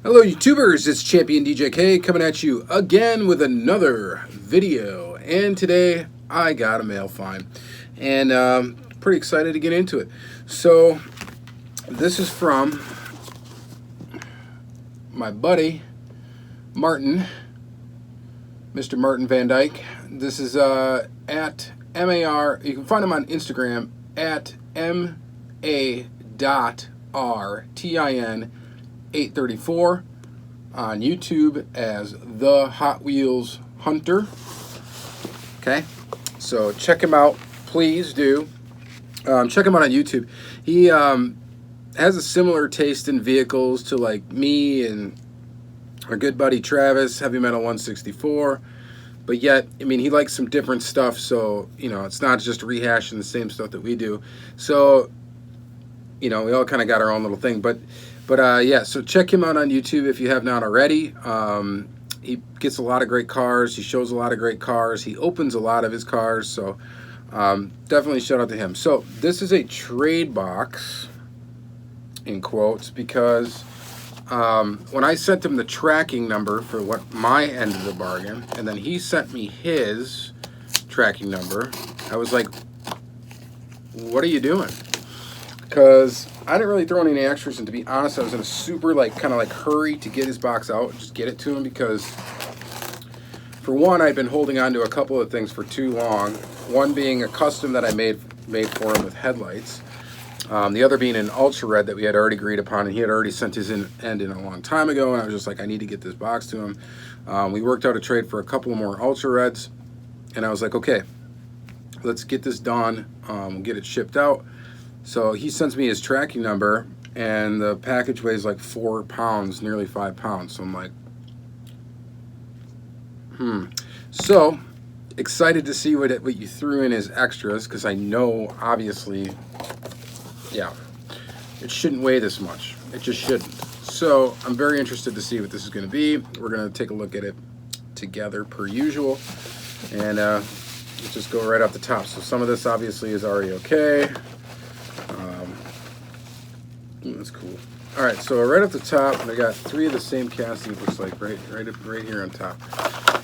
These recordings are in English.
Hello YouTubers, it's Championdjk coming at you again with another video, and today I got a mail find and pretty excited to get into it. So this is from my buddy Martin, Mr. Martin Van Dyke. This is at MAR, you can find him on Instagram at MA.RTIN834, on YouTube as the Hotwheels Hunter. Okay, so check him out, please do. Check him out on YouTube. He has a similar taste in vehicles to like me and our good buddy Travis, Heavy Metal 164. But yet, I mean, he likes some different stuff, so, you know, it's not just rehashing the same stuff that we do. So, you know, we all kind of got our own little thing. But yeah, so check him out on YouTube if you have not already. He gets a lot of great cars. He shows a lot of great cars. He opens a lot of his cars. So definitely shout out to him. So this is a trade box, in quotes, because when I sent him the tracking number for what my end of the bargain, and then he sent me his tracking number, I was like, what are you doing? Because I didn't really throw any extras, and to be honest, I was in a super kind of hurry to get his box out, just get it to him, because for one, I've been holding on to a couple of things for too long. One being a custom that I made for him with headlights. The other being an ultra red that we had already agreed upon, and he had already sent his end in a long time ago, and I was just like, I need to get this box to him. We worked out a trade for a couple more ultra reds, and I was like, okay, let's get this done. We'll get it shipped out. So he sends me his tracking number, and the package weighs like 4 pounds, nearly 5 pounds. So I'm like, So excited to see what you threw in as extras, because I know, obviously, yeah, it shouldn't weigh this much. It just shouldn't. So I'm very interested to see what this is going to be. We're going to take a look at it together per usual, and let's just go right off the top. So some of this obviously is RAOK. That's cool. All right, so right off the top, I got 3 of the same casting. Looks like right here on top.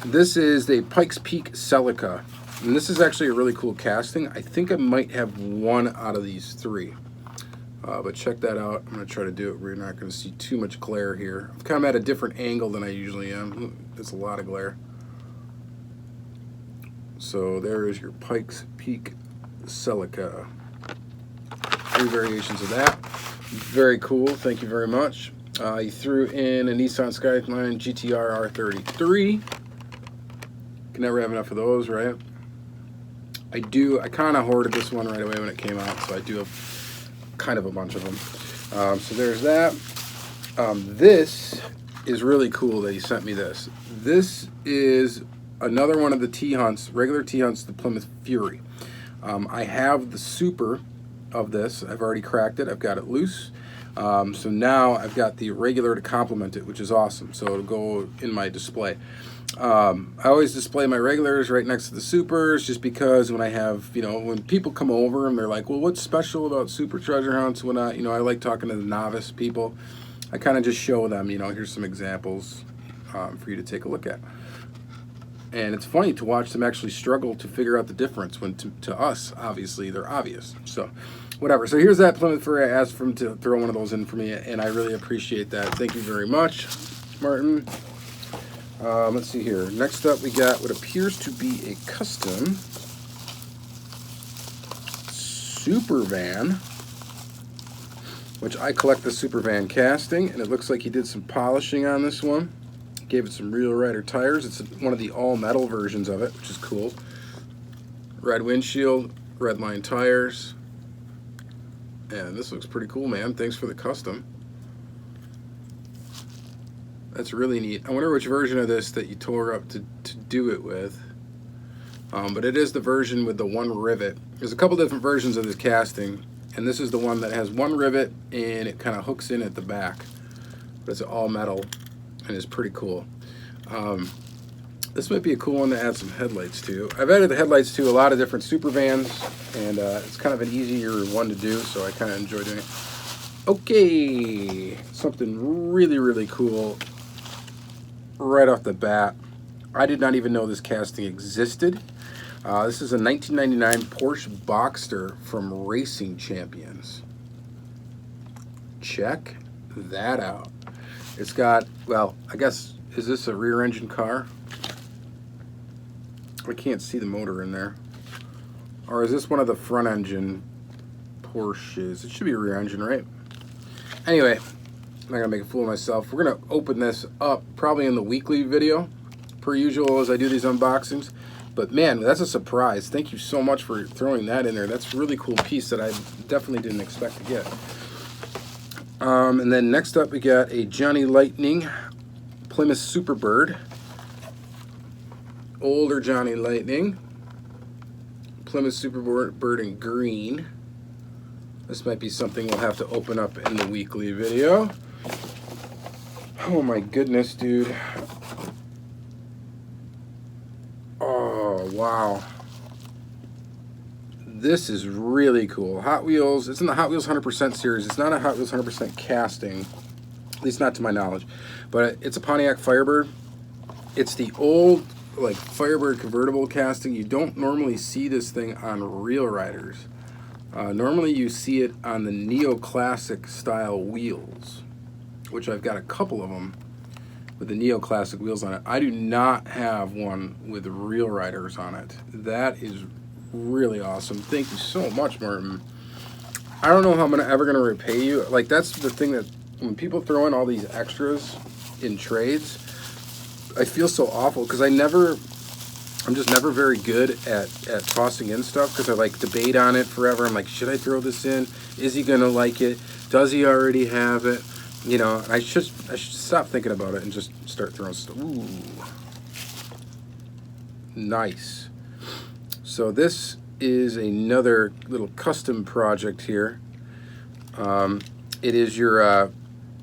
This is the Pikes Peak Celica, and this is actually a really cool casting. I think I might have 1 out of these 3. But check that out. I'm going to try to do it. We're not going to see too much glare here. I'm kind of at a different angle than I usually am. It's a lot of glare. So there is your Pikes Peak Celica. 3 variations of that. Very cool. Thank you very much. You threw in a Nissan Skyline GTR R33. Can never have enough of those, right? I kind of hoarded this one right away when it came out, so I do have kind of a bunch of them. So there's that. This is really cool that he sent me this. This is another one of the T-Hunts, regular T-Hunts, the Plymouth Fury. I have the Super of this. I've already cracked it. I've got it loose. So now I've got the regular to complement it, which is awesome. So it'll go in my display. I always display my regulars right next to the Supers, just because when I have, when people come over and they're like, well, what's special about Super Treasure Hunts? When I like talking to the novice people, I kind of just show them, here's some examples for you to take a look at. And it's funny to watch them actually struggle to figure out the difference when to us, obviously, they're obvious. So, whatever. So here's that Plymouth Fury. I asked for him to throw one of those in for me, and I really appreciate that. Thank you very much, Martin. Let's see here. Next up, we got what appears to be a custom Super Van, which I collect the Super Van casting, and it looks like he did some polishing on this one. Gave it some Real Rider tires. It's one of the all-metal versions of it, which is cool. Red windshield, red line tires. And this looks pretty cool, man. Thanks for the custom. That's really neat. I wonder which version of this that you tore up to do it with. But it is the version with the 1 rivet. There's a couple different versions of this casting, and this is the one that has 1 rivet, and it kind of hooks in at the back. But it's all metal, and it's pretty cool. This might be a cool one to add some headlights to. I've added the headlights to a lot of different Super Vans, and it's kind of an easier one to do, so I kind of enjoy doing it. Okay, something really, really cool right off the bat. I did not even know this casting existed. This is a 1999 Porsche Boxster from Racing Champions. Check that out. It's got, well, I guess, is this a rear engine car? I can't see the motor in there. Or is this one of the front engine Porsches? It should be a rear engine, right? Anyway, I'm not gonna make a fool of myself. We're gonna open this up probably in the weekly video, per usual as I do these unboxings. But man, that's a surprise. Thank you so much for throwing that in there. That's a really cool piece that I definitely didn't expect to get. And then next up we got a Johnny Lightning Plymouth Superbird. Older Johnny Lightning. Plymouth Superbird in green. This might be something we'll have to open up in the weekly video. Oh my goodness, dude. Oh, wow. This is really cool. Hot Wheels, it's in the Hot Wheels 100% series. It's not a Hot Wheels 100% casting, at least not to my knowledge. But it's a Pontiac Firebird. It's the old, like, Firebird convertible casting. You don't normally see this thing on Real Riders. Normally you see it on the neoclassic style wheels, which I've got a couple of them with the neoclassic wheels on it. I do not have one with Real Riders on it. That is really awesome. Thank you so much, Martin. I don't know how I'm ever gonna repay you. Like, that's the thing, that when people throw in all these extras in trades, I feel so awful because I'm just never very good at tossing in stuff because I like debate on it forever. I'm like, should I throw this in? Is he gonna like it? Does he already have it? You know, I should stop thinking about it and just start throwing stuff. Ooh, nice. So this is another little custom project here. It is your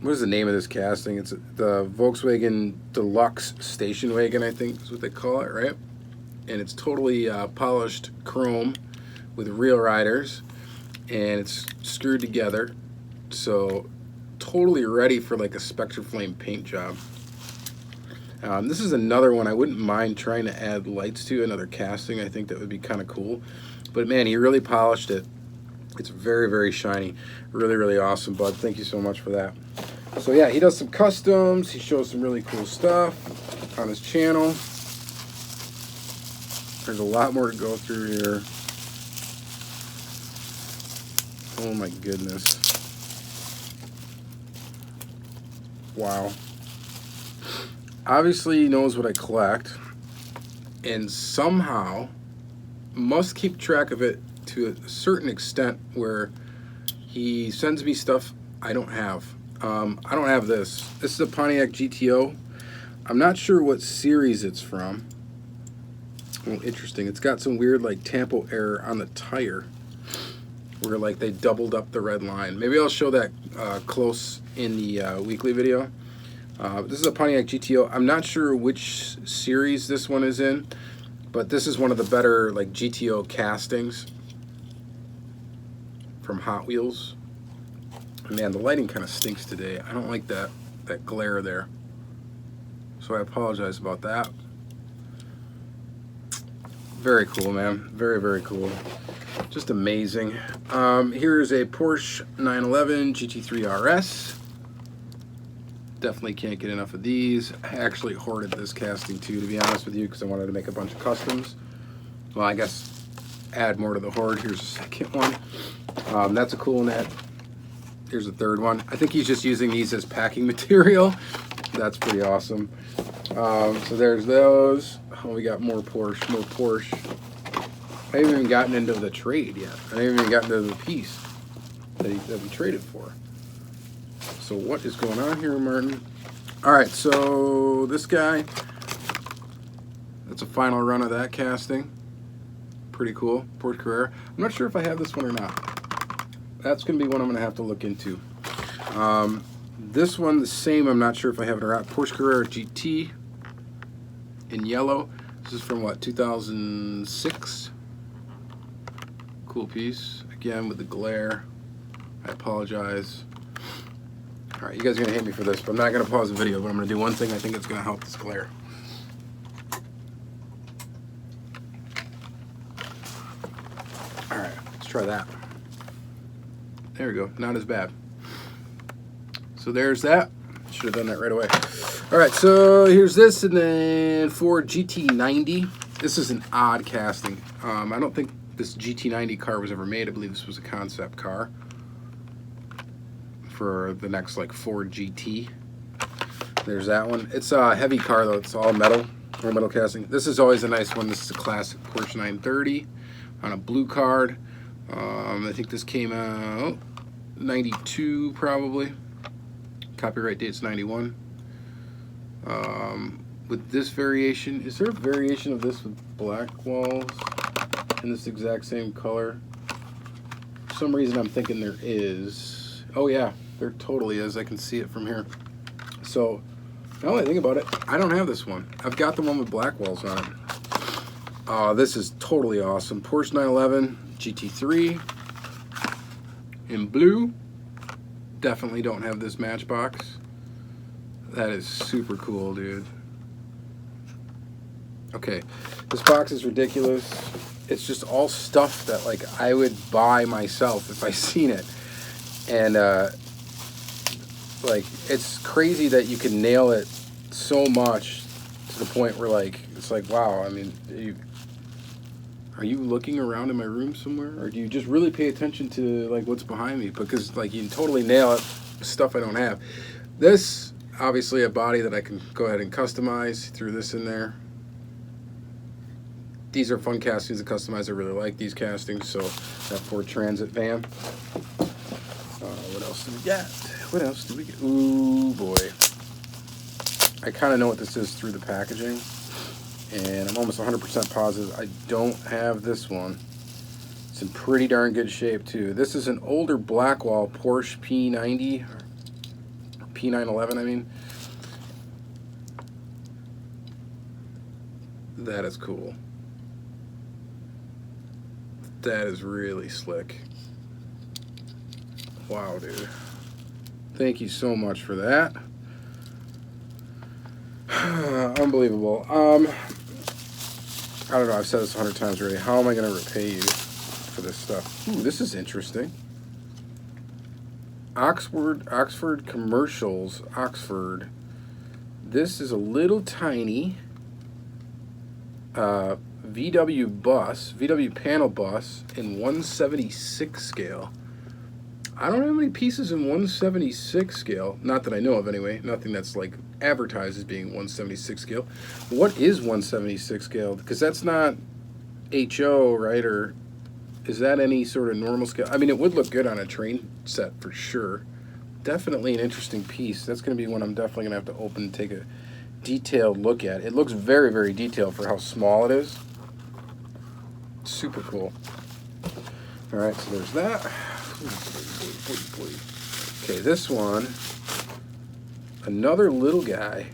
what is the name of this casting? It's the Volkswagen Deluxe Station Wagon, I think is what they call it, right? And it's totally polished chrome with Real Riders, and it's screwed together, so totally ready for like a Spectraflame paint job. This is another one I wouldn't mind trying to add lights to, another casting. I think that would be kind of cool. But man, he really polished it. It's very, very shiny. Really, really awesome, bud. Thank you so much for that. So yeah, he does some customs. He shows some really cool stuff on his channel. There's a lot more to go through here. Oh my goodness. Wow. Obviously he knows what I collect, and somehow must keep track of it to a certain extent where he sends me stuff I don't have. I don't have this. This is a Pontiac GTO. I'm not sure what series it's from. Oh, interesting. It's got some weird like tampo error on the tire where like they doubled up the red line. Maybe I'll show that close in the weekly video. This is a Pontiac GTO. I'm not sure which series this one is in, but this is one of the better like GTO castings from Hot Wheels. Man, the lighting kind of stinks today. I don't like that glare there, so I apologize about that. Very cool, man. Very, very cool. Just amazing. Here's a Porsche 911 GT3 RS. Definitely can't get enough of these. I actually hoarded this casting too, to be honest with you, because I wanted to make a bunch of customs. Well, I guess add more to the hoard. Here's a second one. That's a cool net. Here's a third one. I think he's just using these as packing material. That's pretty awesome. So there's those. Oh, we got more Porsche, more Porsche. I haven't even gotten into the trade yet. I haven't even gotten into the piece that we traded for. So what is going on here, Martin? All right, so this guy, that's a final run of that casting. Pretty cool, Porsche Carrera. I'm not sure if I have this one or not. That's gonna be one I'm gonna have to look into. This one, the same, I'm not sure if I have it or not. Porsche Carrera GT in yellow. This is from what, 2006? Cool piece. Again with the glare. I apologize. All right, you guys are gonna hate me for this, but I'm not gonna pause the video, but I'm gonna do one thing I think it's gonna help this glare. All right, let's try that. There we go, not as bad. So there's that. Should have done that right away. All right, so here's this, and then Ford GT90. This is an odd casting. I don't think this GT90 car was ever made. I believe this was a concept car for the next like Ford GT. There's that one. It's a heavy car though. It's all metal or metal casting. This is always a nice one. This is a classic Porsche 930 on a blue card. I think this came out 92 probably. Copyright date's 91. With this variation, is there a variation of this with black walls in this exact same color? For some reason I'm thinking there is. Oh yeah, there totally is. I can see it from here. So now that I think about it, I don't have this one. I've got the one with black walls on it. This is totally awesome. Porsche 911 GT3 in blue. Definitely don't have this Matchbox. That is super cool, dude. Okay, this box is ridiculous. It's just all stuff that like I would buy myself if I seen it. And like it's crazy that you can nail it so much to the point where like it's like, wow, I mean, are you looking around in my room somewhere, or do you just really pay attention to like what's behind me? Because like you can totally nail it, stuff I don't have. This obviously a body that I can go ahead and customize. Threw this in there. These are fun castings to customize. I really like these castings. So that Ford Transit van. What else do we got? What else do we get? Ooh boy, I kind of know what this is through the packaging. And I'm almost 100% positive I don't have this one. It's in pretty darn good shape too. This is an older Blackwall Porsche P90, or P911 I mean. That is cool. That is really slick. Wow, dude. Thank you so much for that. Unbelievable. I don't know, I've said this 100 times already. How am I going to repay you for this stuff? Ooh, this is interesting. Oxford Commercials, Oxford. This is a little tiny VW panel bus in 176 scale. I don't have any pieces in 176 scale. Not that I know of anyway. Nothing that's like advertised as being 176 scale. What is 176 scale? Because that's not HO, right? Or is that any sort of normal scale? I mean, it would look good on a train set for sure. Definitely an interesting piece. That's going to be one I'm definitely going to have to open and take a detailed look at. It looks very, very detailed for how small it is. Super cool. All right, so there's that. Okay, this one, another little guy,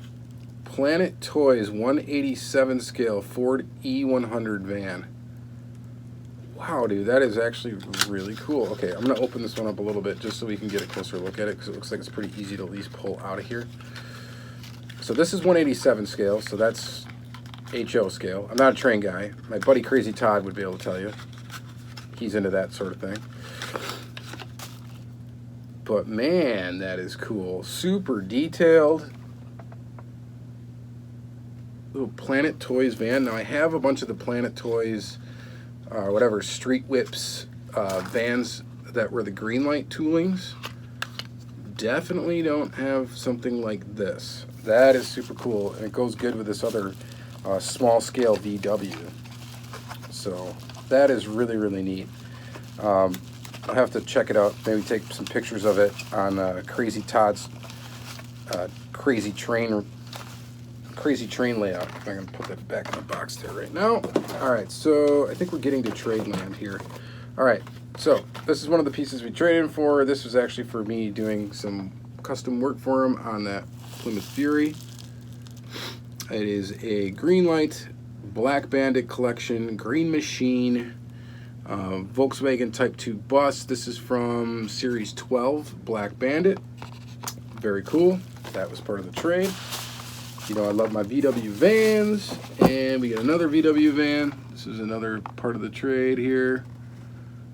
Planet Toys 187 scale Ford E100 van. Wow, dude, that is actually really cool. Okay, I'm gonna open this one up a little bit just so we can get a closer look at it, because it looks like it's pretty easy to at least pull out of here. So this is 187 scale, so that's HO scale. I'm not a train guy. My buddy Crazy Todd would be able to tell you. He's into that sort of thing. But man, that is cool. Super detailed. Little Planet Toys van. Now I have a bunch of the Planet Toys, whatever, Street Whips vans that were the green light toolings. Definitely don't have something like this. That is super cool, and it goes good with this other small scale VW. So that is really, really neat. I'll have to check it out, maybe take some pictures of it on Crazy Todd's crazy train layout. I'm going to put that back in the box there right now. All right, so I think we're getting to trade land here. All right, so this is one of the pieces we traded in for. This was actually for me doing some custom work for him on that Plymouth Fury. It is a green light, Black Bandit collection, Green Machine, Volkswagen Type 2 bus. This is from Series 12, Black Bandit. very cool. That was part of the trade. You know, I love my VW vans, and we get another VW van. This is another part of the trade here.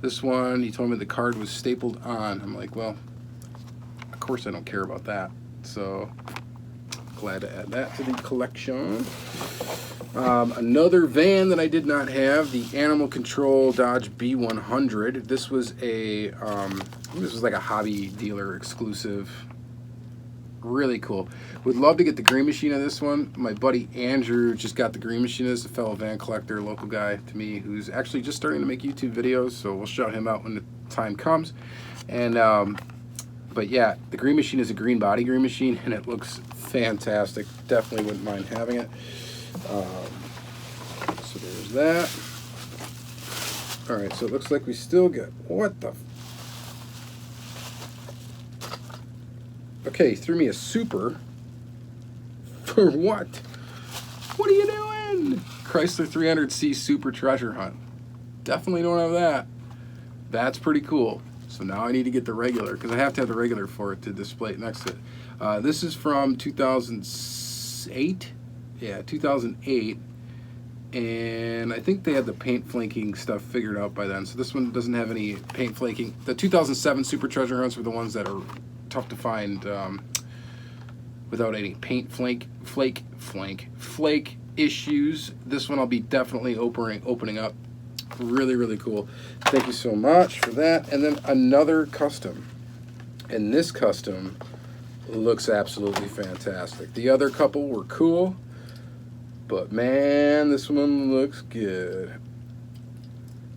This one, he told me the card was stapled on. I'm like, well, of course I don't care about that. So, glad to add that to the collection. Another van that I did not have, the Animal Control Dodge B100. This was a, this was like a hobby dealer exclusive. Really cool. Would love to get the green machine of this one. My buddy Andrew just got the green machine. This is a fellow van collector, local guy to me, who's actually just starting to make YouTube videos. So we'll shout him out when the time comes. And but yeah, the green machine is a green body green machine, and it looks fantastic. Definitely wouldn't mind having it. So there's that. All right, so it looks like we still get, what the? Okay, he threw me a super. For what? What are you doing? Chrysler 300C Super Treasure Hunt. Definitely don't have that. That's pretty cool. So now I need to get the regular, because I have to have the regular for it to display it next to it. This is from 2008. Yeah, 2008. And I think they had the paint flaking stuff figured out by then. So this one doesn't have any paint flaking. The 2007 Super Treasure Hunts were the ones that are tough to find without any paint flake issues. This one I'll be definitely opening up. Really cool. Thank you so much for that. And then another custom, and this custom looks absolutely fantastic. The other couple were cool, but man, this one looks good,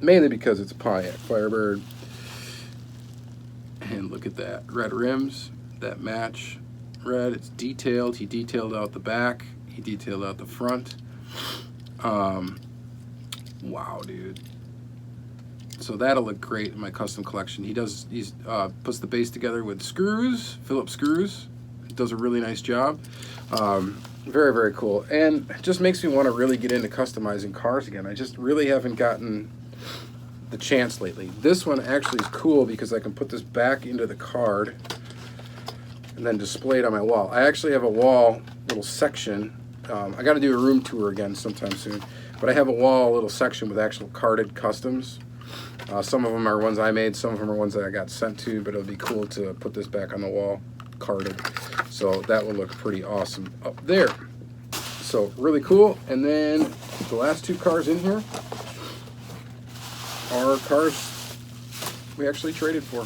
mainly because it's a Pontiac Firebird. And look at that, red rims that match red. It's detailed. He detailed out the back, he detailed out the front. Wow, dude. So that'll look great in my custom collection. He puts the base together with screws, Phillips screws. He does a really nice job. Very cool, and it just makes me want to really get into customizing cars again. I just really haven't gotten the chance lately. This one actually is cool because I can put this back into the card and then display it on my wall. I actually have a wall little section. I got to do a room tour again sometime soon, but I have a wall little section with actual carded customs. Some of them are ones I made, some of them are ones that I got sent to, but it'll be cool to put this back on the wall carded. So that will look pretty awesome up there. So really cool. And then the last two cars in here are cars we actually traded for.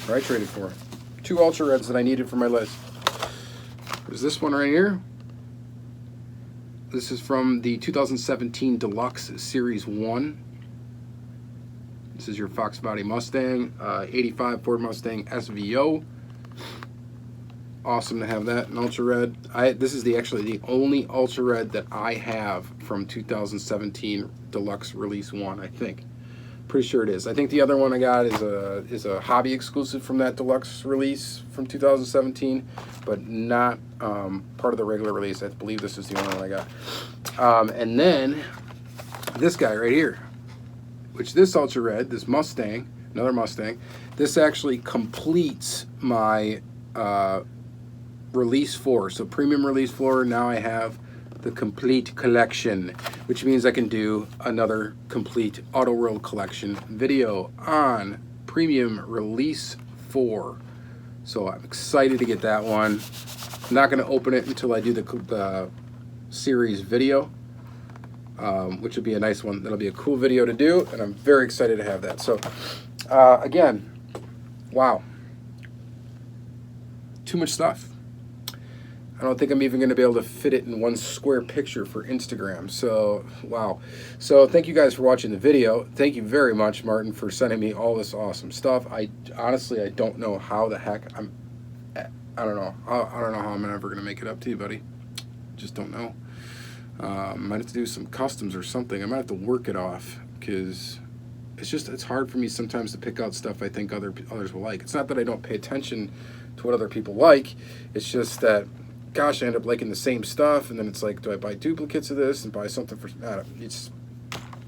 Or I traded for. Two Ultra Reds that I needed for my list. There's this one right here. This is from the 2017 Deluxe Series 1. This is your Fox Body Mustang, 85 Ford Mustang SVO. Awesome to have that in Ultra Red. This is actually the only Ultra Red that I have from 2017 Deluxe Release 1, I think. Pretty sure it is. I think the other one I got is a hobby exclusive from that Deluxe release from 2017, but not part of the regular release. I believe this is the only one I got. And then this guy right here, which this Ultra Red, this Mustang, another Mustang, this actually completes my Release 4. So Premium Release 4, now I have the complete collection, which means I can do another complete Auto World collection video on Premium Release 4. So I'm excited to get that one. I'm not going to open it until I do the series video, which would be a nice one. That'll be a cool video to do, and I'm very excited to have that. So again, wow, too much stuff. I don't think I'm even going to be able to fit it in one square picture for Instagram. So, wow. So, thank you guys for watching the video. Thank you very much, Martin, for sending me all this awesome stuff. Honestly, I don't know how the heck I don't know. I don't know how I'm ever going to make it up to you, buddy. Just don't know. Might have to do some customs or something. I might have to work it off, because it's hard for me sometimes to pick out stuff I think others will like. It's not that I don't pay attention to what other people like. It's just that, gosh, I end up liking the same stuff, and then it's like, do I buy duplicates of this and buy something for, it's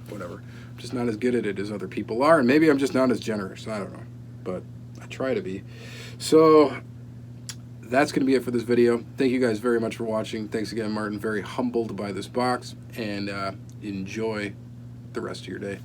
whatever. I'm just not as good at it as other people are, and maybe I'm just not as generous. I don't know, but I try to be. So that's going to be it for this video. Thank you guys very much for watching. Thanks again, Martin. Very humbled by this box, and enjoy the rest of your day.